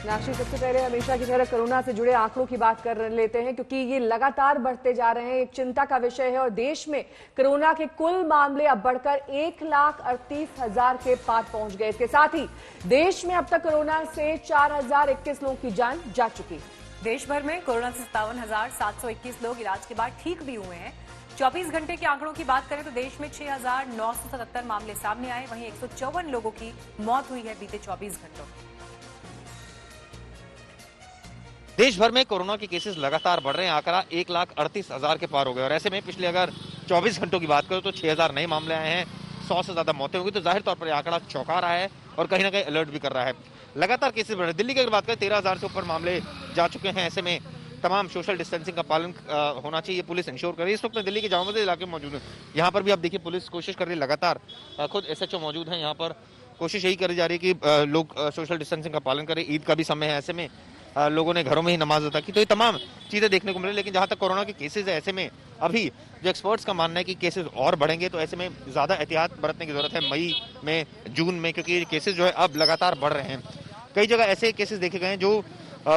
मीनाक्षी, सबसे पहले हमेशा की तरह कोरोना से जुड़े आंकड़ों की बात कर लेते हैं क्योंकि ये लगातार बढ़ते जा रहे हैं, एक चिंता का विषय है। और देश में कोरोना के कुल मामले अब बढ़कर 1,38,000 के पार पहुंच गए। इसके साथ ही देश में अब तक कोरोना से 4,021 लोगों की जान जा चुकी। देश भर में कोरोना से 57,721 लोग इलाज के बाद ठीक भी हुए हैं। 24 घंटे के आंकड़ों की बात करें तो देश में 6,977 मामले सामने आए, वहीं 154 लोगों की मौत हुई है बीते 24 घंटों में। देश भर में कोरोना के केसेस लगातार बढ़ रहे हैं। आंकड़ा 1,38,000 के पार हो गए और ऐसे में पिछले अगर 24 घंटों की बात करें तो 6,000 नए मामले आए हैं, 100 से ज्यादा मौतें होंगी। तो जाहिर तौर पर आंकड़ा चौंका रहा है और कहीं ना कहीं अलर्ट भी कर रहा है। लगातार केसेस बढ़ रहे हैं। दिल्ली की अगर बात करें 13,000 से ऊपर मामले जा चुके हैं। ऐसे में तमाम सोशल डिस्टेंसिंग का पालन होना चाहिए, पुलिस इंश्योर कर रही है। इस वक्त मैं दिल्ली के जामा मस्जिद इलाके में मौजूद हूँ। यहाँ पर भी आप देखिए पुलिस कोशिश कर रही है लगातार। खुद SHO मौजूद है यहाँ पर, कोशिश यही करी जा रही है कि लोग सोशल डिस्टेंसिंग का पालन करें। ईद का भी समय है, ऐसे में लोगों ने घरों में ही नमाज अदा की। तो ये तमाम चीजें देखने को मिल रही है। लेकिन जहां तक कोरोना के केसेस है, ऐसे में अभी जो एक्सपर्ट्स का मानना है कि केसेस और बढ़ेंगे, तो ऐसे में ज्यादा एहतियात बरतने की जरूरत है मई में, जून में, क्योंकि ये केसेस जो है अब लगातार बढ़ रहे हैं। कई जगह ऐसे केसेस देखे गए हैं जो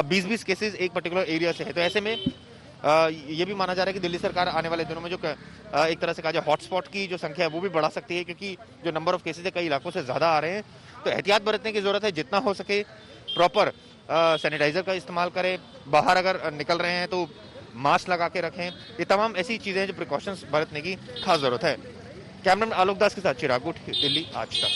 20-20 केसेस एक पर्टिकुलर एरिया से है। तो ऐसे में ये भी माना जा रहा है कि दिल्ली सरकार आने वाले दिनों में जो एक तरह से कहा जाए हॉटस्पॉट की जो संख्या है वो भी बढ़ा सकती है, क्योंकि जो नंबर ऑफ केसेस है कई इलाकों से ज्यादा आ रहे हैं। तो एहतियात बरतने की जरूरत है। जितना हो सके प्रॉपर सैनिटाइजर का इस्तेमाल करें, बाहर अगर निकल रहे हैं तो मास्क लगा के रखें। ये तमाम ऐसी चीजें हैं जो प्रिकॉशंस बरतने की खास जरूरत है। कैमरामैन आलोक दास के साथ चिराग गुट, दिल्ली आज तक।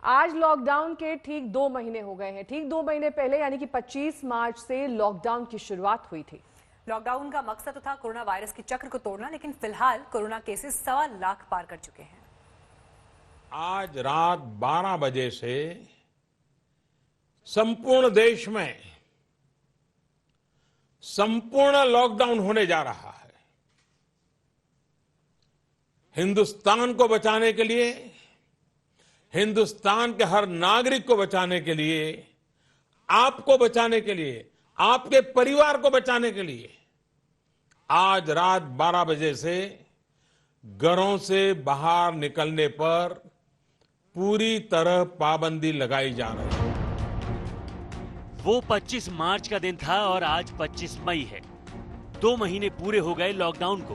आज लॉकडाउन के ठीक 2 महीने हो गए हैं। ठीक 2 महीने पहले यानी कि 25 मार्च से लॉकडाउन की शुरुआत हुई थी। लॉकडाउन का मकसद तो था कोरोना वायरस के चक्र को तोड़ना, लेकिन फिलहाल कोरोना केसेस 1.25 लाख पार कर चुके हैं। आज रात 12 बजे से संपूर्ण देश में संपूर्ण लॉकडाउन होने जा रहा है। हिंदुस्तान को बचाने के लिए, हिंदुस्तान के हर नागरिक को बचाने के लिए, आपको बचाने के लिए, आपके परिवार को बचाने के लिए आज रात 12 बजे से घरों से बाहर निकलने पर पूरी तरह पाबंदी लगाई जा रही है। वो 25 मार्च का दिन था और आज 25 मई है। 2 महीने पूरे हो गए लॉकडाउन को।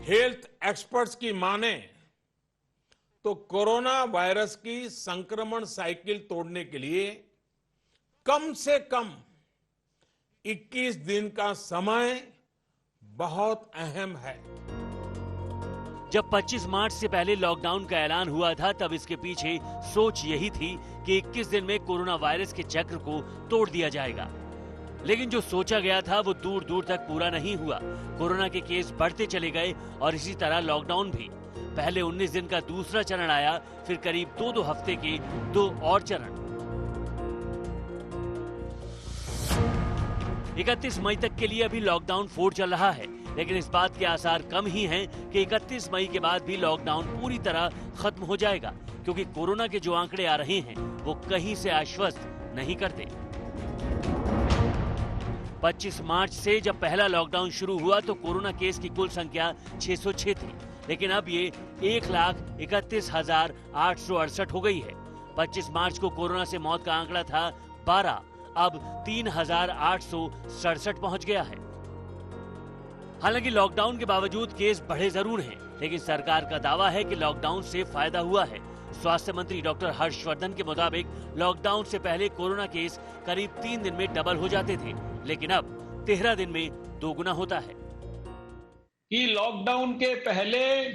हेल्थ एक्सपर्ट्स की माने तो कोरोना वायरस की संक्रमण साइकिल तोड़ने के लिए कम से कम 21 दिन का समय बहुत अहम है। जब 25 मार्च से पहले लॉकडाउन का ऐलान हुआ था तब इसके पीछे सोच यही थी कि 21 दिन में कोरोना वायरस के चक्र को तोड़ दिया जाएगा। लेकिन जो सोचा गया था वो दूर दूर तक पूरा नहीं हुआ। कोरोना के केस बढ़ते चले गए और इसी तरह लॉकडाउन भी। पहले 19 दिन का दूसरा चरण आया, फिर करीब 2 हफ्ते के 2 और चरण। 31 मई तक के लिए अभी लॉकडाउन 4 चल रहा है, लेकिन इस बात के आसार कम ही हैं कि 31 मई के बाद भी लॉकडाउन पूरी तरह खत्म हो जाएगा, क्योंकि कोरोना के जो आंकड़े आ रहे हैं वो कहीं से आश्वस्त नहीं करते। 25 मार्च से जब पहला लॉकडाउन शुरू हुआ तो कोरोना केस की कुल संख्या 606 थी, लेकिन अब ये 1,31,868 हो गई है। 25 मार्च को कोरोना से मौत का आंकड़ा था 12, अब 3,867 पहुंच गया है। हालांकि लॉकडाउन के बावजूद केस बढ़े जरूर हैं, लेकिन सरकार का दावा है कि लॉकडाउन से फायदा हुआ है। स्वास्थ्य मंत्री डॉक्टर हर्षवर्धन के मुताबिक लॉकडाउन से पहले कोरोना केस करीब 3 दिन में डबल हो जाते थे, लेकिन अब 13 दिन में 2 गुना होता है। कि लॉकडाउन के पहले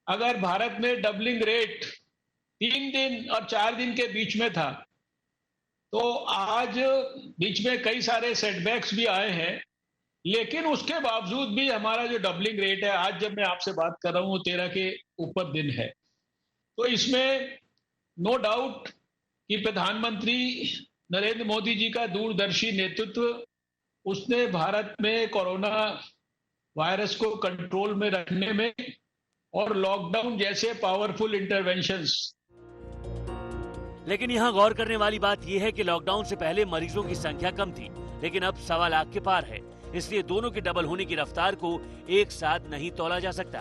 अगर भारत में डबलिंग रेट 3 दिन और 4 दिन के बीच में था, तो आज बीच में कई सारे सेटबैक्स भी आए हैं, लेकिन उसके बावजूद भी हमारा जो डबलिंग रेट है, आज जब मैं आपसे बात कर रहा हूं 13 के ऊपर दिन है। तो इसमें नो डाउट कि प्रधानमंत्री नरेंद्र मोदी जी का दूरदर्शी नेतृत्व, उसने भारत में कोरोना वायरस को कंट्रोल में रखने में और लॉकडाउन जैसे पावरफुल इंटरवेंशंस। लेकिन यहाँ गौर करने वाली बात यह है कि लॉकडाउन से पहले मरीजों की संख्या कम थी, लेकिन अब 1.25 लाख के पार है। इसलिए दोनों के डबल होने की रफ्तार को एक साथ नहीं तोला जा सकता।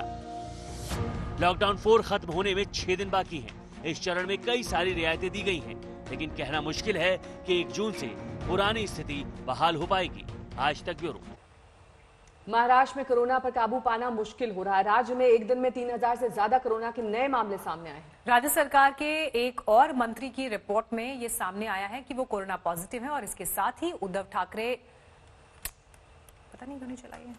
लॉकडाउन 4 खत्म होने में 6 दिन बाकी हैं। इस चरण में कई सारी रियायतें दी गई हैं। लेकिन कहना मुश्किल है कि 1 जून से पुरानी स्थिति बहाल हो पाएगी। आज तक ब्यूरो। महाराष्ट्र में कोरोना पर काबू पाना मुश्किल हो रहा है। राज्य में एक दिन में 3000 से ज्यादा कोरोना के नए मामले सामने आए हैं। राज्य सरकार के एक और मंत्री की रिपोर्ट में ये सामने आया है कि वो कोरोना पॉजिटिव है और इसके साथ ही उद्धव ठाकरे पता नहीं क्यों नहीं चलाई है।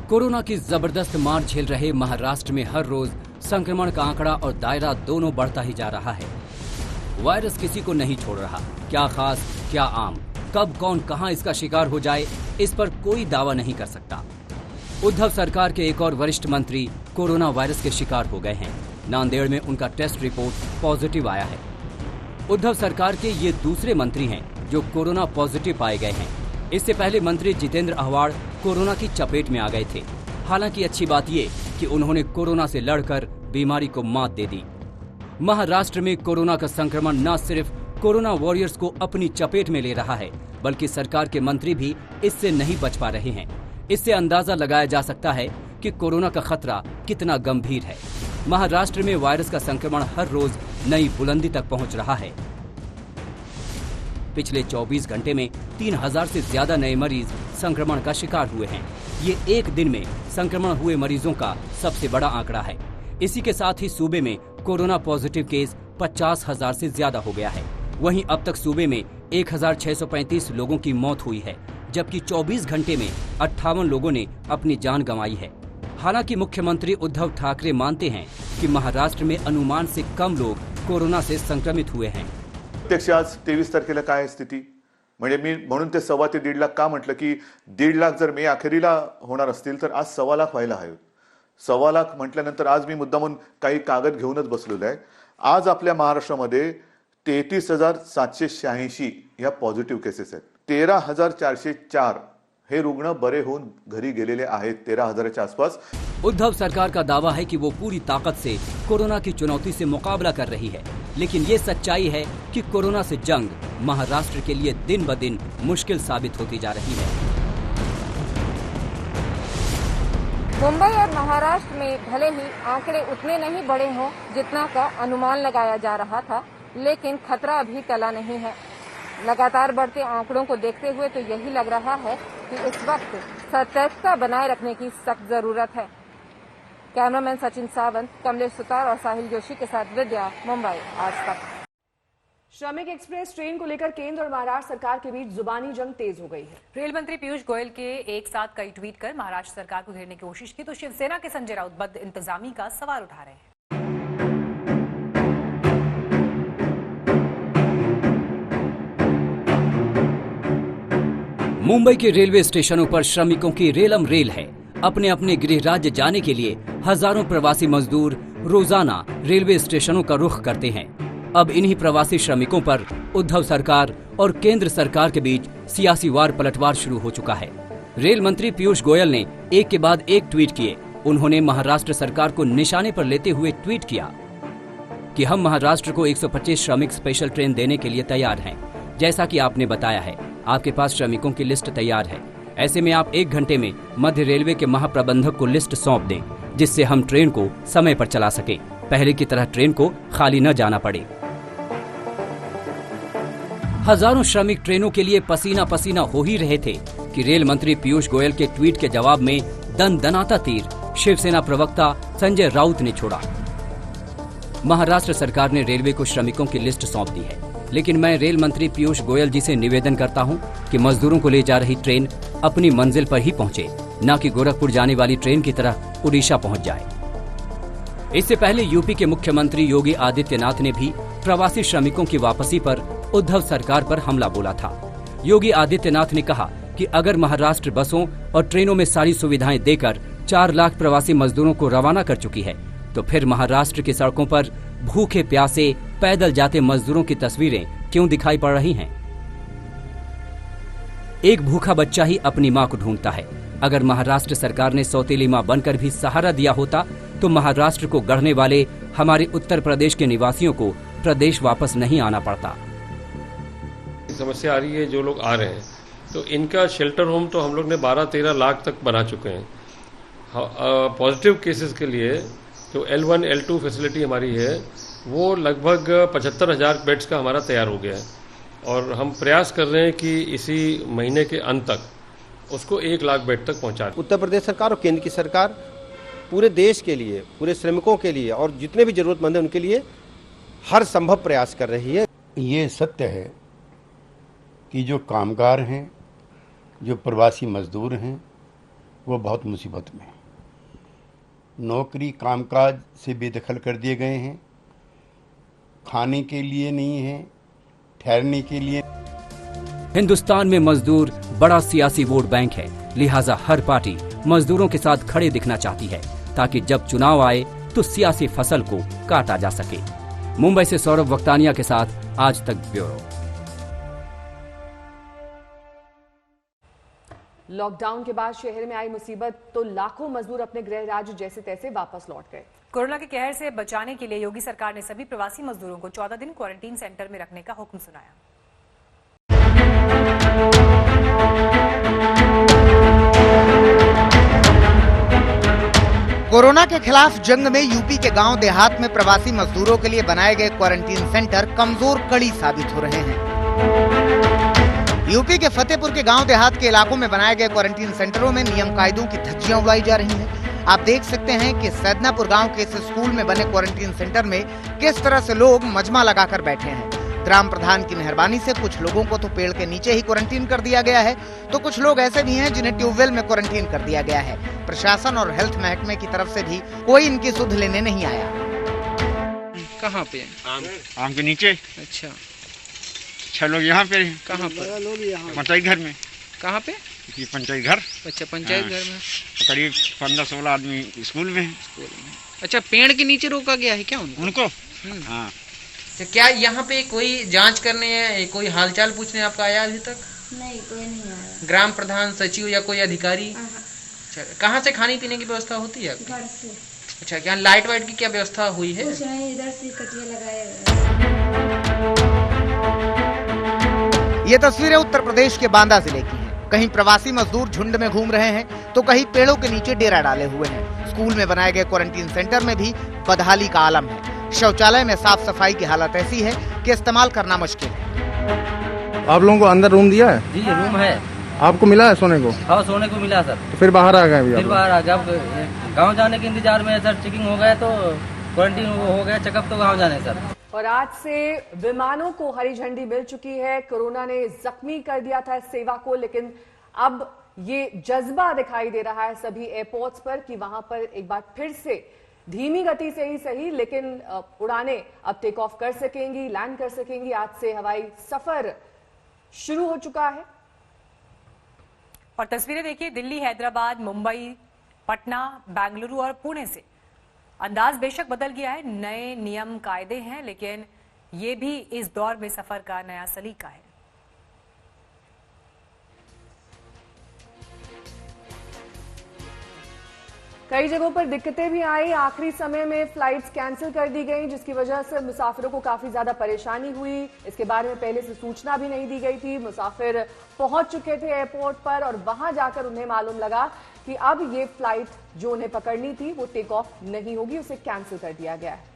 कोरोना की जबरदस्त मार झेल रहे महाराष्ट्र में हर रोज संक्रमण का आंकड़ा और दायरा दोनों बढ़ता ही जा रहा है। वायरस किसी को नहीं छोड़ रहा। क्या खास क्या आम, कब कौन कहां इसका शिकार हो जाए, इस पर कोई दावा नहीं कर सकता। उद्धव सरकार के एक और वरिष्ठ मंत्री कोरोना वायरस के शिकार हो गए हैं। नांदेड़ में उनका टेस्ट रिपोर्ट पॉजिटिव आया है। उद्धव सरकार के ये दूसरे मंत्री हैं जो कोरोना पॉजिटिव पाए गए हैं। इससे पहले मंत्री जितेंद्र आव्हाड कोरोना की चपेट में आ गए थे। हालांकि अच्छी बात ये कि उन्होंने कोरोना से लड़कर बीमारी को मात दे दी। महाराष्ट्र में कोरोना का संक्रमण न सिर्फ कोरोना वॉरियर्स को अपनी चपेट में ले रहा है, बल्कि सरकार के मंत्री भी इससे नहीं बच पा रहे हैं। इससे अंदाजा लगाया जा सकता है कि कोरोना का खतरा कितना गंभीर है। महाराष्ट्र में वायरस का संक्रमण हर रोज नई बुलंदी तक पहुंच रहा है। पिछले 24 घंटे में 3000 से ज्यादा नए मरीज संक्रमण का शिकार हुए हैं। ये एक दिन में संक्रमण हुए मरीजों का सबसे बड़ा आंकड़ा है। इसी के साथ ही सूबे में कोरोना पॉजिटिव केस 50,000 से ज्यादा हो गया है। वहीं अब तक सूबे में 1635 लोगों की मौत हुई है, जबकि 24 घंटे में 58 लोगों ने अपनी जान गंवाई है। हालांकि मुख्यमंत्री उद्धव ठाकरे मानते हैं कि महाराष्ट्र में अनुमान से कम लोग कोरोना से संक्रमित हुए हैं। प्रत्यक्ष आज 23 तारखेला काय स्थिती, म्हणजे मी म्हणून ते 1.25 ते 1.5 लाख का म्हटलं की 1.5 लाख जर मे अखेरीला होणार असतील तर आज 1.25 लाख व्हायला हवे। 1.25 लाख म्हटल्यानंतर आज मी मुद्दामून काही कागद घेऊनच बसलेलो आहे। आज आपल्या महाराष्ट्रामध्ये 33,786 या पॉझिटिव्ह केसेस आहेत। 13,404 हे रुग्ण बरे होऊन घरी गेलेले आहेत। 13,000च्या आसपास। उद्धव सरकार का दावा है कि वो पूरी ताकत से कोरोना की चुनौती से मुकाबला कर रही है, लेकिन ये सच्चाई है कि कोरोना से जंग महाराष्ट्र के लिए दिन ब दिन मुश्किल साबित होती जा रही है। मुंबई और महाराष्ट्र में भले ही आंकड़े उतने नहीं बढ़े हों जितना का अनुमान लगाया जा रहा था, लेकिन खतरा अभी टला नहीं है। लगातार बढ़ते आंकड़ों को देखते हुए तो यही लग रहा है कि इस वक्त सतर्कता बनाए रखने की सख्त जरूरत है। कैमरामैन सचिन सावंत, कमलेश सुतार और साहिल जोशी के साथ विद्या, मुंबई आज तक। श्रमिक एक्सप्रेस ट्रेन को लेकर केंद्र और महाराष्ट्र सरकार के बीच जुबानी जंग तेज हो गई है। रेल मंत्री पीयूष गोयल के एक साथ कई ट्वीट कर महाराष्ट्र सरकार को घेरने की कोशिश की तो शिवसेना के संजय राउत बद इंतजामी का सवाल उठा रहे हैं। मुंबई के रेलवे स्टेशनों पर श्रमिकों की रेलम रेल है। अपने अपने गृह राज्य जाने के लिए हजारों प्रवासी मजदूर रोजाना रेलवे स्टेशनों का रुख करते हैं। अब इन्हीं प्रवासी श्रमिकों पर उद्धव सरकार और केंद्र सरकार के बीच सियासी वार पलटवार शुरू हो चुका है। रेल मंत्री पीयूष गोयल ने एक के बाद एक ट्वीट किए। उन्होंने महाराष्ट्र सरकार को निशाने पर लेते हुए ट्वीट किया कि हम महाराष्ट्र को 125 श्रमिक स्पेशल ट्रेन देने के लिए तैयार हैं। जैसा कि आपने बताया है, आपके पास श्रमिकों की लिस्ट तैयार है। ऐसे में आप 1 घंटे में मध्य रेलवे के महाप्रबंधक को लिस्ट सौंप दें, जिससे हम ट्रेन को समय पर चला सके। पहले की तरह ट्रेन को खाली न जाना पड़े। हजारों श्रमिक ट्रेनों के लिए पसीना पसीना हो ही रहे थे कि रेल मंत्री पीयूष गोयल के ट्वीट के जवाब में दनदनाता तीर शिवसेना प्रवक्ता संजय राउत ने छोड़ा। महाराष्ट्र सरकार ने रेलवे को श्रमिकों की लिस्ट सौंप दी है, लेकिन मैं रेल मंत्री पीयूष गोयल जी से निवेदन करता हूं कि मजदूरों को ले जा रही ट्रेन अपनी मंजिल पर ही पहुंचे, न कि गोरखपुर जाने वाली ट्रेन की तरह उड़ीसा पहुंच जाए। इससे पहले यूपी के मुख्यमंत्री योगी आदित्यनाथ ने भी प्रवासी श्रमिकों की वापसी पर उद्धव सरकार पर हमला बोला था। योगी आदित्यनाथ ने कहा कि अगर महाराष्ट्र बसों और ट्रेनों में सारी सुविधाएं देकर 4 लाख प्रवासी मजदूरों को रवाना कर चुकी है, तो फिर महाराष्ट्र की सड़कों पर भूखे प्यासे पैदल जाते मजदूरों की तस्वीरें क्यों दिखाई पड़ रही हैं? एक भूखा बच्चा ही अपनी मां को ढूंढता है। अगर महाराष्ट्र सरकार ने सौतेली मां बनकर भी सहारा दिया होता तो महाराष्ट्र को गढ़ने वाले हमारे उत्तर प्रदेश के निवासियों को प्रदेश वापस नहीं आना पड़ता। समस्या आ रही है, जो लोग आ रहे हैं तो इनका शेल्टर होम तो हम लोग ने 12-13 लाख तक बना चुके हैं। पॉजिटिव केसेस के लिए जो L1, L2 फैसिलिटी हमारी है वो लगभग 75,000 बेड्स का हमारा तैयार हो गया है और हम प्रयास कर रहे हैं कि इसी महीने के अंत तक उसको 1 लाख बेड तक पहुंचा दें। उत्तर प्रदेश सरकार और केंद्र की सरकार पूरे देश के लिए, पूरे श्रमिकों के लिए और जितने भी जरूरतमंद हैं उनके लिए हर संभव प्रयास कर रही है। ये सत्य है कि जो कामगार हैं, जो प्रवासी मजदूर हैं, वो बहुत मुसीबत में हैं। नौकरी कामकाज से बेदखल कर दिए गए हैं, खाने के लिए नहीं है, ठहरने के लिए। हिंदुस्तान में मजदूर बड़ा सियासी वोट बैंक है, लिहाजा हर पार्टी मजदूरों के साथ खड़े दिखना चाहती है ताकि जब चुनाव आए तो सियासी फसल को काटा जा सके। मुंबई से सौरभ वक्तानिया के साथ आज तक ब्यूरो। लॉकडाउन के बाद शहर में आई मुसीबत तो लाखों मजदूर अपने गृह राज्य जैसे तैसे वापस लौट गए। कोरोना के कहर से बचाने के लिए योगी सरकार ने सभी प्रवासी मजदूरों को 14 दिन क्वारंटीन सेंटर में रखने का हुक्म सुनाया। कोरोना के खिलाफ जंग में यूपी के गांव देहात में प्रवासी मजदूरों के लिए बनाए गए क्वारंटीन सेंटर कमजोर कड़ी साबित हो रहे हैं। यूपी के फतेहपुर के गांव देहात के इलाकों में बनाए गए क्वारंटीन सेंटरों में नियम कायदों की धज्जियां उड़ाई जा रही हैं। आप देख सकते हैं कि सैदनापुर गांव के इस स्कूल में बने क्वारंटीन सेंटर में किस तरह से लोग मजमा लगाकर बैठे हैं। ग्राम प्रधान की मेहरबानी से कुछ लोगों को तो पेड़ के नीचे ही क्वारंटीन कर दिया गया है, तो कुछ लोग ऐसे भी हैं जिन्हें ट्यूबवेल में क्वारंटीन कर दिया गया है। प्रशासन और हेल्थ महकमे की तरफ से भी कोई इनकी सुध लेने नहीं आया। कहाँ पे? आम के नीचे। अच्छा, 6 लोग यहाँ पे। कहाँ पर? पंचायत घर में। कहाँ पे? पंचायत घर। अच्छा, पंचायत घर में। करीब 15-16 आदमी स्कूल में। अच्छा, पेड़ के नीचे रोका गया है क्या उनको? हाँ। तो क्या यहाँ पे कोई जांच करने या कोई हालचाल पूछने आपका आया अभी तक? नहीं, कोई नहीं आया। ग्राम प्रधान, सचिव या कोई अधिकारी? अच्छा, कहाँ से खाने पीने की व्यवस्था होती है? घर से। अच्छा, क्या लाइट वाइट की क्या व्यवस्था हुई है? कुछ नहीं, इधर से कटिया लगाए। ये तस्वीरें उत्तर प्रदेश के बांदा जिले की हैं। कहीं प्रवासी मजदूर झुंड में घूम रहे हैं तो कहीं पेड़ों के नीचे डेरा डाले हुए हैं। स्कूल में बनाए गए क्वारंटीन सेंटर में भी बदहाली का आलम है। शौचालय में साफ सफाई की हालत ऐसी है कि इस्तेमाल करना मुश्किल है। आप लोगों को अंदर रूम दिया है? जी, रूम है। आपको मिला है सोने को? हाँ, सोने को मिला सर। तो फिर बाहर आ गए? फिर बाहर आ गए। गाँव जाने के इंतजार में सर, चेकिंग हो गया तो क्वारंटीन हो गया, चेकअप तो गाँव जाने सर। और आज से विमानों को हरी झंडी मिल चुकी है। कोरोना ने जख्मी कर दिया था इस सेवा को, लेकिन अब ये जज्बा दिखाई दे रहा है सभी एयरपोर्ट्स पर कि वहां पर एक बार फिर से धीमी गति से ही सही लेकिन उड़ानें अब टेक ऑफ कर सकेंगी, लैंड कर सकेंगी। आज से हवाई सफर शुरू हो चुका है। और तस्वीरें देखिए, दिल्ली, हैदराबाद, मुंबई, पटना, बेंगलुरु और पुणे से अंदाज बेशक बदल गया है। नए नियम कायदे हैं, लेकिन ये भी इस दौर में सफर का नया सलीका है। कई जगहों पर दिक्कतें भी आई। आखिरी समय में फ्लाइट्स कैंसिल कर दी गई, जिसकी वजह से मुसाफिरों को काफी ज्यादा परेशानी हुई। इसके बारे में पहले से सूचना भी नहीं दी गई थी। मुसाफिर पहुंच चुके थे एयरपोर्ट पर और वहां जाकर उन्हें मालूम लगा कि अब ये फ्लाइट जो उन्हें पकड़नी थी वो टेक ऑफ नहीं होगी, उसे कैंसिल कर दिया गया है।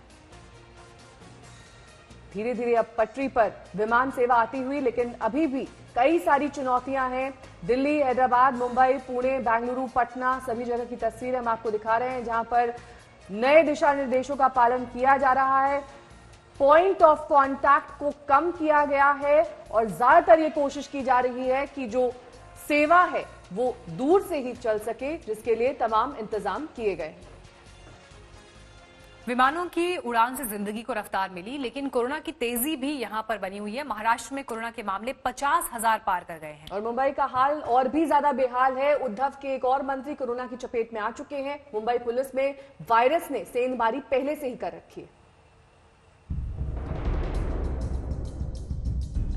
धीरे धीरे अब पटरी पर विमान सेवा आती हुई, लेकिन अभी भी कई सारी चुनौतियां हैं। दिल्ली, हैदराबाद, मुंबई, पुणे, बेंगलुरु, पटना, सभी जगह की तस्वीर हम आपको दिखा रहे हैं जहां पर नए दिशा निर्देशों का पालन किया जा रहा है। पॉइंट ऑफ कांटेक्ट को कम किया गया है और ज्यादातर ये कोशिश की जा रही है कि जो सेवा है वो दूर से ही चल सके, जिसके लिए तमाम इंतजाम किए गए। विमानों की उड़ान से जिंदगी को रफ्तार मिली, लेकिन कोरोना की तेजी भी यहां पर बनी हुई है। महाराष्ट्र में कोरोना के मामले 50,000 पार कर गए हैं और मुंबई का हाल और भी ज्यादा बेहाल है। उद्धव के एक और मंत्री कोरोना की चपेट में आ चुके हैं। मुंबई पुलिस में वायरस ने सेंधमारी पहले से ही कर रखी है।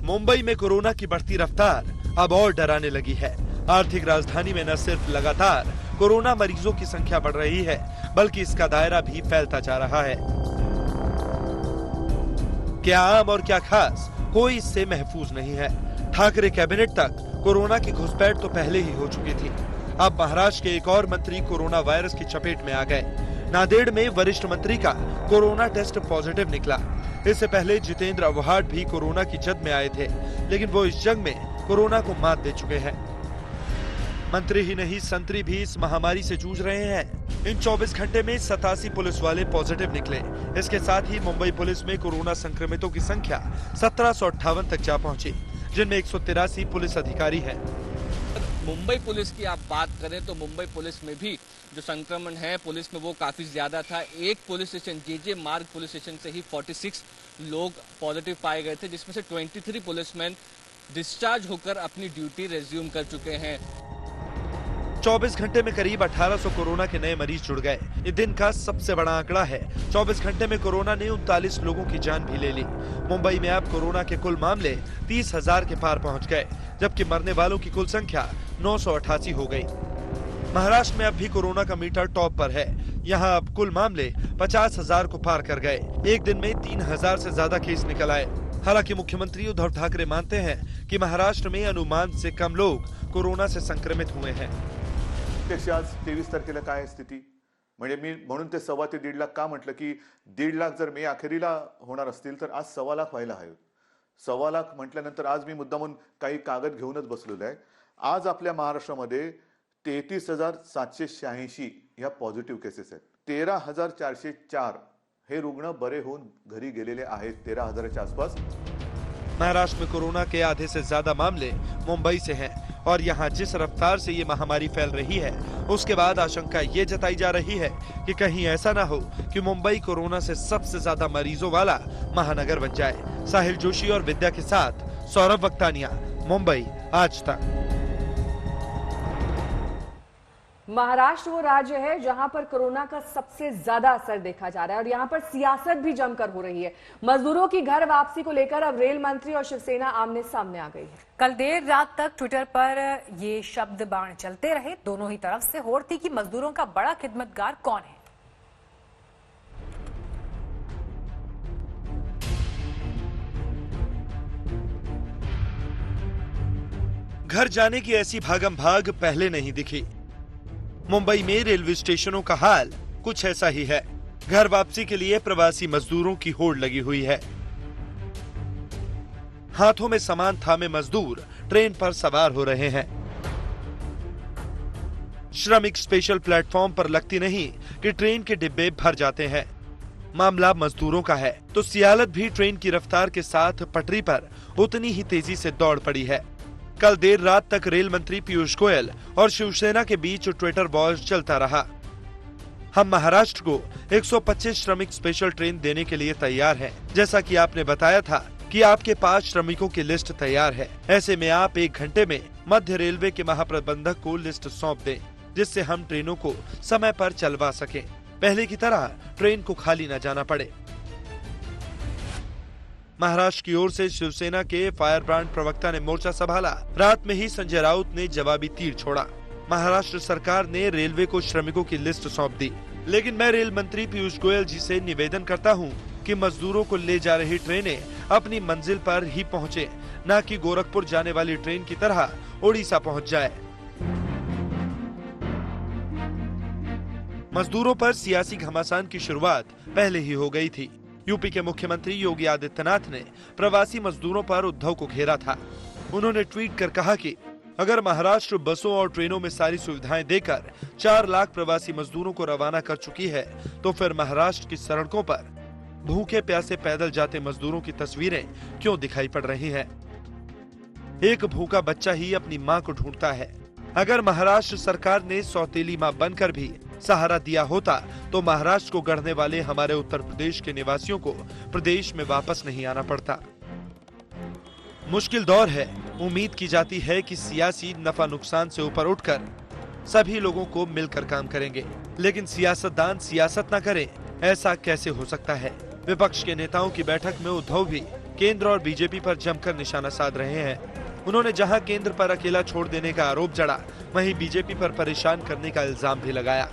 मुंबई में कोरोना की बढ़ती रफ्तार अब और डराने लगी है। आर्थिक राजधानी में न सिर्फ लगातार कोरोना मरीजों की संख्या बढ़ रही है, बल्कि इसका दायरा भी फैलता जा रहा है। क्या आम और क्या खास, कोई इससे महफूज नहीं है। ठाकरे कैबिनेट तक कोरोना की घुसपैठ तो पहले ही हो चुकी थी। अब महाराष्ट्र के एक और मंत्री कोरोना वायरस की चपेट में आ गए। नांदेड़ में वरिष्ठ मंत्री का कोरोना टेस्ट पॉजिटिव निकला। इससे पहले जितेंद्र आव्हाड भी कोरोना की जद में आए थे, लेकिन वो इस जंग में कोरोना को मात दे चुके हैं। मंत्री ही नहीं, संतरी भी इस महामारी से जूझ रहे हैं। इन 24 घंटे में 87 पुलिस वाले पॉजिटिव निकले। इसके साथ ही मुंबई पुलिस में कोरोना संक्रमितों की संख्या 1758 तक जा पहुंची, जिनमें 183 पुलिस अधिकारी हैं। मुंबई पुलिस की आप बात करें तो मुंबई पुलिस में भी जो संक्रमण है पुलिस में वो काफी ज्यादा था। एक पुलिस स्टेशन जेजे मार्ग पुलिस स्टेशन से ही 46 लोग पॉजिटिव पाए गए थे, जिसमें से 23 पुलिसमैन डिस्चार्ज होकर अपनी ड्यूटी रिज्यूम कर चुके हैं। 24 घंटे में करीब 1800 कोरोना के नए मरीज जुड़ गए। ये दिन का सबसे बड़ा आंकड़ा है। 24 घंटे में कोरोना ने 39 लोगों की जान भी ले ली। मुंबई में अब कोरोना के कुल मामले 30,000 के पार पहुंच गए, जबकि मरने वालों की कुल संख्या 988 हो गई। महाराष्ट्र में अब भी कोरोना का मीटर टॉप पर है। यहाँ अब कुल मामले 50,000 को पार कर गए। एक दिन में 3,000 से ज्यादा केस निकल आए। हालांकि मुख्यमंत्री उद्धव ठाकरे मानते हैं कि महाराष्ट्र में अनुमान से कम लोग कोरोना से संक्रमित हुए हैं। आज 23 तारखेला काय स्थिती, म्हणजे मी म्हणून ते 1.25 ते 1.5 लाख का म्हटलं की 1.5 लाख जर मे अखेरीला होणार असतील तर आज 1.25 लाख व्हायला हवे। 1.25 लाख म्हटल्यानंतर आज मी मुद्दामून काही कागद घेऊनच बसलेलो आहे। आज आपल्या महाराष्ट्रामध्ये 33,786 ह्या पॉझिटिव्ह केसेस आहेत। 13,404 हे रुग्ण बरे होऊन घरी गेलेले आहेत। 13,000च्या आसपास। महाराष्ट्र में कोरोना के आधे से ज्यादा मामले मुंबई से हैं और यहाँ जिस रफ्तार से ये महामारी फैल रही है, उसके बाद आशंका ये जताई जा रही है कि कहीं ऐसा ना हो कि मुंबई कोरोना से सबसे ज्यादा मरीजों वाला महानगर बन जाए। साहिल जोशी और विद्या के साथ सौरभ वक्तानिया, मुंबई आज तक। महाराष्ट्र वो राज्य है जहां पर कोरोना का सबसे ज्यादा असर देखा जा रहा है और यहां पर सियासत भी जमकर हो रही है। मजदूरों की घर वापसी को लेकर अब रेल मंत्री और शिवसेना आमने सामने आ गई है। कल देर रात तक ट्विटर पर ये शब्द बाण चलते रहे दोनों ही तरफ से। होड़ थी कि मजदूरों का बड़ा खिदमतगार कौन है। घर जाने की ऐसी भागम भाग पहले नहीं दिखी। मुंबई में रेलवे स्टेशनों का हाल कुछ ऐसा ही है। घर वापसी के लिए प्रवासी मजदूरों की होड़ लगी हुई है। हाथों में सामान थामे मजदूर ट्रेन पर सवार हो रहे हैं। श्रमिक स्पेशल प्लेटफॉर्म पर लगती नहीं कि ट्रेन के डिब्बे भर जाते हैं। मामला मजदूरों का है तो सियालत भी ट्रेन की रफ्तार के साथ पटरी पर उतनी ही तेजी से दौड़ पड़ी है। कल देर रात तक रेल मंत्री पीयूष गोयल और शिवसेना के बीच ट्विटर वॉर चलता रहा। हम महाराष्ट्र को 125 श्रमिक स्पेशल ट्रेन देने के लिए तैयार हैं। जैसा कि आपने बताया था कि आपके पास श्रमिकों की लिस्ट तैयार है। ऐसे में आप 1 घंटे में मध्य रेलवे के महाप्रबंधक को लिस्ट सौंप दें, जिससे हम ट्रेनों को समय पर चलवा सकें। पहले की तरह ट्रेन को खाली न जाना पड़े। महाराष्ट्र की ओर से शिवसेना के फायर ब्रांड प्रवक्ता ने मोर्चा संभाला। रात में ही संजय राउत ने जवाबी तीर छोड़ा। महाराष्ट्र सरकार ने रेलवे को श्रमिकों की लिस्ट सौंप दी, लेकिन मैं रेल मंत्री पीयूष गोयल जी से निवेदन करता हूं कि मजदूरों को ले जा रही ट्रेनें अपनी मंजिल पर ही पहुंचे, न कि गोरखपुर जाने वाली ट्रेन की तरह ओडिशा पहुंच जाए। मजदूरों पर सियासी घमासान की शुरुआत पहले ही हो गई थी। यूपी के मुख्यमंत्री योगी आदित्यनाथ ने प्रवासी मजदूरों पर उद्धव को घेरा था। उन्होंने ट्वीट कर कहा कि अगर महाराष्ट्र बसों और ट्रेनों में सारी सुविधाएं देकर 4 लाख प्रवासी मजदूरों को रवाना कर चुकी है, तो फिर महाराष्ट्र की सड़कों पर भूखे प्यासे पैदल जाते मजदूरों की तस्वीरें क्यों दिखाई पड़ रही हैं? एक भूखा बच्चा ही अपनी मां को ढूंढता है। अगर महाराष्ट्र सरकार ने सौतेली मां बनकर भी सहारा दिया होता, तो महाराष्ट्र को गढ़ने वाले हमारे उत्तर प्रदेश के निवासियों को प्रदेश में वापस नहीं आना पड़ता। मुश्किल दौर है। उम्मीद की जाती है कि सियासी नफा नुकसान से ऊपर उठकर सभी लोगों को मिलकर काम करेंगे, लेकिन सियासतदान सियासत न करें, ऐसा कैसे हो सकता है? विपक्ष के नेताओं की बैठक में उद्धव भी केंद्र और बीजेपी पर जमकर निशाना साध रहे हैं। उन्होंने जहां केंद्र पर अकेला छोड़ देने का आरोप जड़ा, वहीं बीजेपी पर परेशान करने का इल्जाम भी लगाया।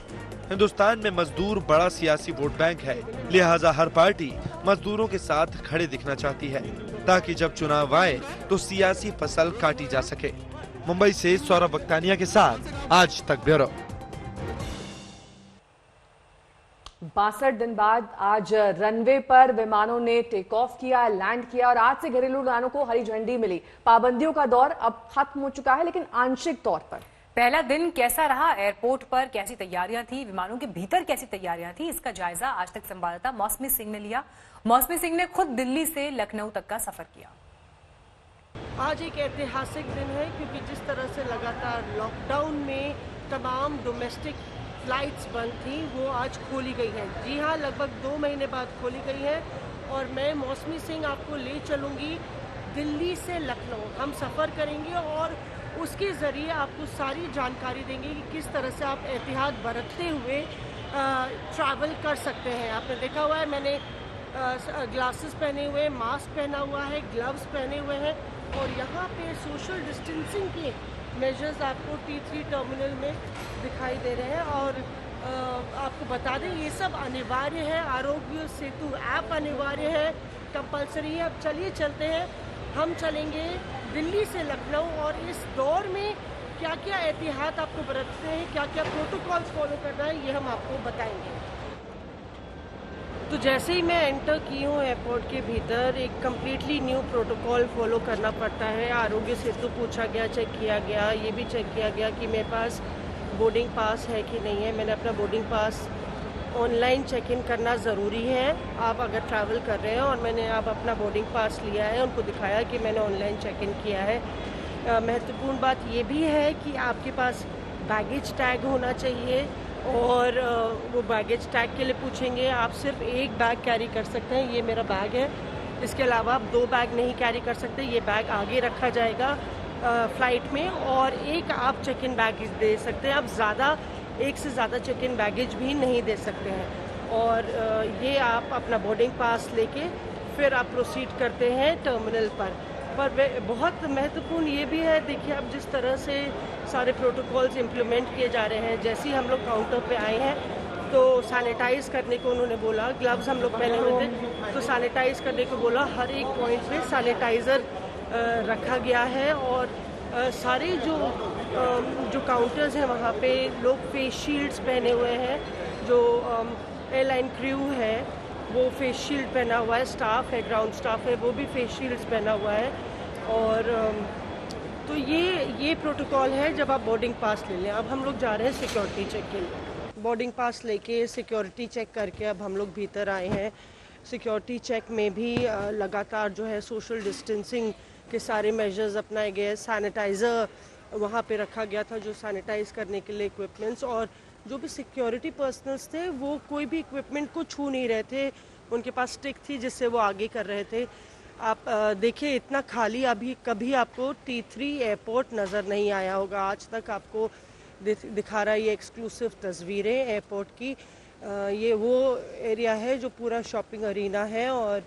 हिंदुस्तान में मजदूर बड़ा सियासी वोट बैंक है, लिहाजा हर पार्टी मजदूरों के साथ खड़े दिखना चाहती है, ताकि जब चुनाव आए तो सियासी फसल काटी जा सके। मुंबई से सौरभ वक्तानिया के साथ आज तक ब्यूरो। 62 दिन बाद आज रनवे पर विमानों ने टेक ऑफ किया, लैंड किया और आज से घरेलू उड़ानों को हरी झंडी मिली। पाबंदियों का दौर अब खत्म हो चुका है, लेकिन आंशिक तौर पर। पहला दिन कैसा रहा, एयरपोर्ट पर कैसी तैयारियां थी, विमानों के भीतर कैसी तैयारियां थी, इसका जायजा आज तक संवाददाता मौसमी सिंह ने लिया। मौसमी सिंह ने खुद दिल्ली से लखनऊ तक का सफर किया। आज एक ऐतिहासिक दिन है, क्योंकि जिस तरह से लगातार लॉकडाउन में तमाम डोमेस्टिक फ्लाइट्स बंद थी, वो आज खोली गई हैं। जी हाँ, लगभग 2 महीने बाद खोली गई हैं और मैं मौसमी सिंह आपको ले चलूँगी दिल्ली से लखनऊ। हम सफ़र करेंगे और उसके ज़रिए आपको सारी जानकारी देंगे कि किस तरह से आप एहतियात बरतते हुए ट्रैवल कर सकते हैं। आपने देखा हुआ है, मैंने ग्लासेस पहने हुए, मास्क पहना हुआ है, ग्लव्स पहने हुए हैं और यहाँ पे सोशल डिस्टेंसिंग के मेजर्स आपको T3 टर्मिनल में दिखाई दे रहे हैं। और आपको बता दें, ये सब अनिवार्य है। आरोग्य सेतु ऐप अनिवार्य है, कंपलसरी है। अब चलिए चलते हैं, हम चलेंगे दिल्ली से लखनऊ और इस दौर में क्या क्या एहतियात आपको बरतते हैं, क्या क्या प्रोटोकॉल्स फॉलो करना है, ये हम आपको बताएंगे। तो जैसे ही मैं एंटर की हूँ एयरपोर्ट के भीतर, एक कम्प्लीटली न्यू प्रोटोकॉल फॉलो करना पड़ता है। आरोग्य सेतु पूछा गया, चेक किया गया, ये भी चेक किया गया कि मेरे पास बोर्डिंग पास है कि नहीं है। मैंने अपना boarding pass online check in करना ज़रूरी है आप अगर ट्रैवल कर रहे हैं, और मैंने अब अपना बोर्डिंग पास लिया है, उनको दिखाया कि मैंने ऑनलाइन चेक इन किया है। महत्वपूर्ण बात ये भी है कि आपके पास बैगेज टैग होना चाहिए और वो बैगेज टैग के लिए पूछेंगे। आप सिर्फ एक बैग कैरी कर सकते हैं, ये मेरा बैग है। इसके अलावा आप 2 बैग नहीं कैरी कर सकते, ये बैग आगे रखा जाएगा फ़्लाइट में, और एक आप चेक इन बैगेज दे सकते हैं। आप एक से ज़्यादा चेक इन बैगेज भी नहीं दे सकते हैं। और ये आप अपना बोर्डिंग पास लेके फिर आप प्रोसीड करते हैं टर्मिनल पर बहुत महत्वपूर्ण ये भी है, देखिए अब जिस तरह से सारे प्रोटोकॉल्स इम्प्लीमेंट किए जा रहे हैं। जैसे ही हम लोग काउंटर पे आए हैं तो सैनिटाइज करने को उन्होंने बोला, ग्लव्स हम लोग पहने हुए थे तो सैनिटाइज करने को बोला। हर एक पॉइंट पे सैनिटाइज़र रखा गया है और सारे जो काउंटर्स हैं वहाँ पे लोग फेस शील्ड्स पहने हुए हैं। जो एयरलाइन क्रू है वो फेस शील्ड पहना हुआ है, स्टाफ है, ग्राउंड स्टाफ है, वो भी फेस शील्ड्स पहना हुआ है। और तो ये प्रोटोकॉल है जब आप बोर्डिंग पास ले लें। अब हम लोग जा रहे हैं सिक्योरिटी चेक के लिए। बोर्डिंग पास लेके सिक्योरिटी चेक करके अब हम लोग भीतर आए हैं। सिक्योरिटी चेक में भी लगातार जो है सोशल डिस्टेंसिंग के सारे मेजर्स अपनाए गए। सैनिटाइज़र वहाँ पे रखा गया था, जो सैनिटाइज़ करने के लिए इक्विपमेंट्स, और जो भी सिक्योरिटी पर्सनल्स थे वो कोई भी इक्विपमेंट को छू नहीं रहे थे। उनके पास स्टिक थी जिससे वो आगे कर रहे थे। आप देखिए इतना खाली अभी कभी आपको T3 एयरपोर्ट नज़र नहीं आया होगा आज तक। आपको दिखा रहा है ये एक्सक्लूसिव तस्वीरें एयरपोर्ट की। ये वो एरिया है जो पूरा शॉपिंग अरीना है। और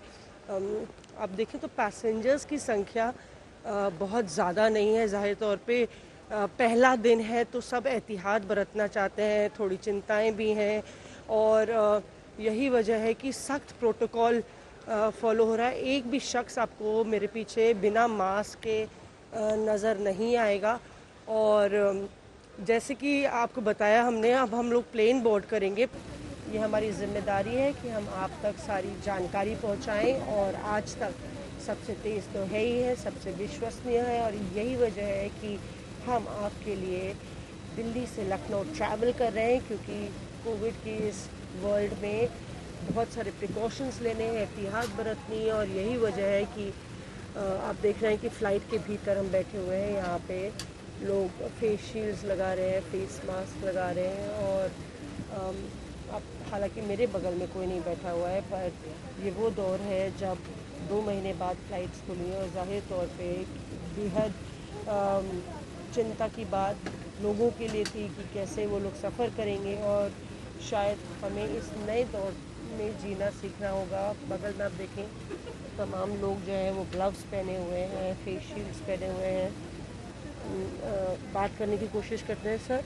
आप देखें तो पैसेंजर्स की संख्या बहुत ज़्यादा नहीं है। ज़ाहिर तौर पे पहला दिन है तो सब एहतियात बरतना चाहते हैं, थोड़ी चिंताएं भी हैं और यही वजह है कि सख्त प्रोटोकॉल फॉलो हो रहा है। एक भी शख्स आपको मेरे पीछे बिना मास्क के नज़र नहीं आएगा। और जैसे कि आपको बताया हमने, अब हम लोग प्लेन बोर्ड करेंगे। ये हमारी जिम्मेदारी है कि हम आप तक सारी जानकारी पहुंचाएं और आज तक सबसे तेज़ तो है ही है, सबसे विश्वसनीय है। और यही वजह है कि हम आपके लिए दिल्ली से लखनऊ ट्रैवल कर रहे हैं, क्योंकि कोविड की इस वर्ल्ड में बहुत सारे प्रिकॉशंस लेने हैं, एहतियात बरतनी है। और यही वजह है कि आप देख रहे हैं कि फ़्लाइट के भीतर हम बैठे हुए हैं। यहाँ पे लोग फेस शील्ड्स लगा रहे हैं, फेस मास्क लगा रहे हैं। और अब हालांकि मेरे बगल में कोई नहीं बैठा हुआ है, पर ये वो दौर है जब 2 महीने बाद फ़्लाइट्स खुली हैं। और ज़ाहिर तौर पे बेहद चिंता की बात लोगों के लिए थी कि कैसे वो लोग सफ़र करेंगे। और शायद हमें इस नए दौर में जीना सीखना होगा। बगल में आप देखें तमाम लोग जो है वो ग्लव्स पहने हुए हैं, फेस शील्ड्स पहने हुए हैं। बात करने की कोशिश करते हैं। सर,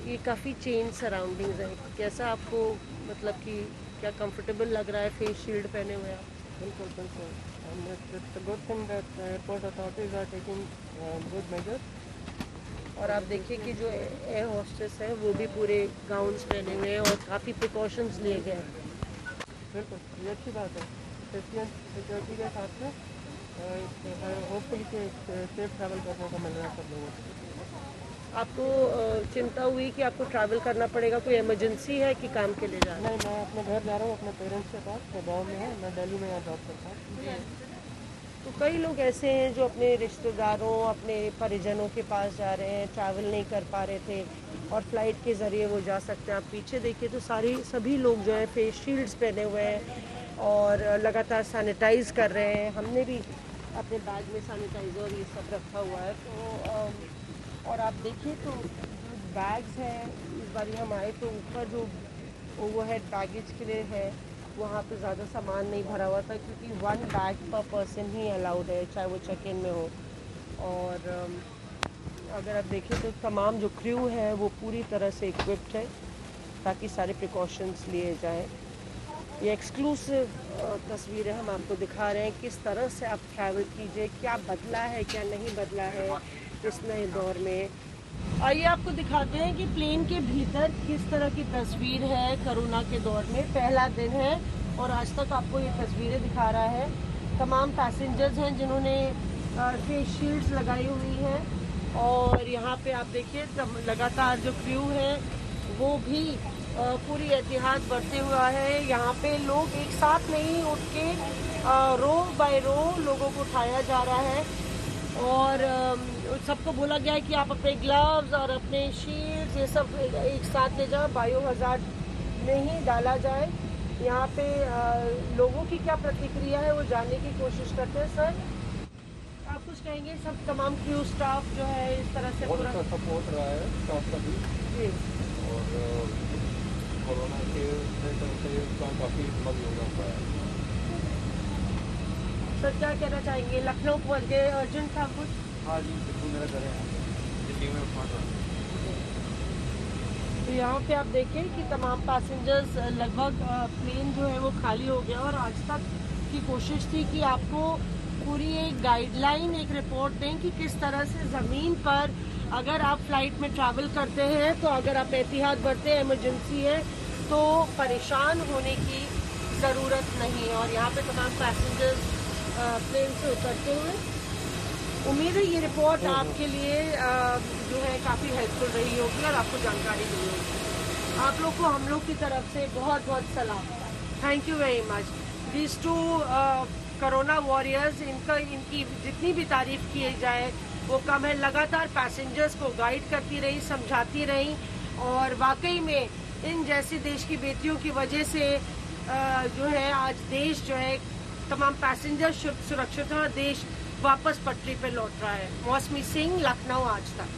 ये काफ़ी चेंज सराउंडिंग्स हैं, कैसा आपको मतलब कि क्या कंफर्टेबल लग रहा है फेस शील्ड पहने हुए आप? बिल्कुल बिल्कुल, it's a good thing that airport authorities are taking good measures. और आप देखिए कि जो एयर होस्टेस है वो भी पूरे गाउन्स पहने हुए हैं और काफ़ी प्रिकॉशंस लिए गए हैं। बिल्कुल, ये अच्छी बात है, सेफ्टी एंड सिक्योरिटी के साथ में होपफुली कि सेफ ट्रैवल करने का मिल रहा है सब लोगों को। आपको चिंता हुई कि आपको ट्रैवल करना पड़ेगा, कोई इमरजेंसी है कि काम के लिए जा रहे हैं? नहीं, मैं अपने घर जा रहा हूँ, अपने पेरेंट्स के पास, वो गाँव में है, मैं दिल्ली में यहाँ जॉब करता हूँ। तो कई लोग ऐसे हैं जो अपने रिश्तेदारों, अपने परिजनों के पास जा रहे हैं, ट्रैवल नहीं कर पा रहे थे और फ्लाइट के ज़रिए वो जा सकते हैं। आप पीछे देखिए तो सभी लोग जो है फेस शील्ड्स पहने हुए हैं और लगातार सैनिटाइज कर रहे हैं। हमने भी अपने बैग में सैनिटाइज़र ये सब रखा हुआ है। तो और आप देखिए तो जो बैग्स हैं, इस बार हम आए तो ऊपर जो ओवरहेड बैगेज के लिए है वहाँ पे ज़्यादा सामान नहीं भरा हुआ था, क्योंकि 1 बैग पर पर्सन ही अलाउड है, चाहे वो चेक इन में हो। और अगर आप देखें तो तमाम जो क्रू है वो पूरी तरह से इक्विप्ड है ताकि सारे प्रिकॉशंस लिए जाएं। ये एक्सक्लूसिव तस्वीरें हम आपको दिखा रहे हैं, किस तरह से आप ट्रैवल कीजिए, क्या बदला है क्या नहीं बदला है इस नए दौर में। आइए आपको दिखाते हैं कि प्लेन के भीतर किस तरह की तस्वीर है कोरोना के दौर में। पहला दिन है और आज तक आपको ये तस्वीरें दिखा रहा है। तमाम पैसेंजर्स हैं जिन्होंने फेस शील्ड्स लगाई हुई हैं और यहाँ पे आप देखिए लगातार जो क्रू है वो भी पूरी एहतियात बरते हुआ है। यहाँ पे लोग एक साथ नहीं उठ के रो बाय रो लोगों को उठाया जा रहा है और सबको बोला गया है कि आप अपने ग्लव्स और अपने शील्ड्स ये सब एक साथ ले जाओ, बायो हजार्ड में ही डाला जाए। यहाँ पे लोगों की क्या प्रतिक्रिया है वो जानने की कोशिश करते हैं। सर, आप कुछ कहेंगे? सब तमाम क्रू स्टाफ जो है इस तरह से पूरा सपोर्ट रहा है स्टाफ का भी जी, और कोरोना के तरफ से काम काफ़ी मदद हो जाता है। सर क्या कहना चाहेंगे? लखनऊ पहुँच गए, अर्जेंट था कुछ? हाँ जी, बिल्कुल मेरा घर है दिल्ली में पहुँच रहा। तो यहाँ पे आप देखें कि तमाम पैसेंजर्स लगभग प्लेन जो है वो खाली हो गया और आज तक की कोशिश थी कि आपको पूरी एक गाइडलाइन, एक रिपोर्ट दें कि किस तरह से ज़मीन पर अगर आप फ्लाइट में ट्रैवल करते हैं तो अगर आप एहतियात बरते हैं, इमरजेंसी है तो परेशान होने की ज़रूरत नहीं है। और यहाँ पे तमाम पैसेंजर्स प्लेन से उतरते हुए, उम्मीद है ये रिपोर्ट आपके लिए जो है काफ़ी हेल्पफुल रही होगी और आपको जानकारी मिली होगी। आप लोग को हम लोग की तरफ से बहुत बहुत सलाम, thank you very much. These two corona warriors, इनकी जितनी भी तारीफ की जाए वो कम है। लगातार पैसेंजर्स को गाइड करती रही, समझाती रही और वाकई में इन जैसी देश की बेटियों की वजह से जो है आज देश जो है तमाम पैसेंजर सुरक्षित है और देश वापस पटरी पे लौट रहा है। मौसमी सिंह, लखनऊ आज तक।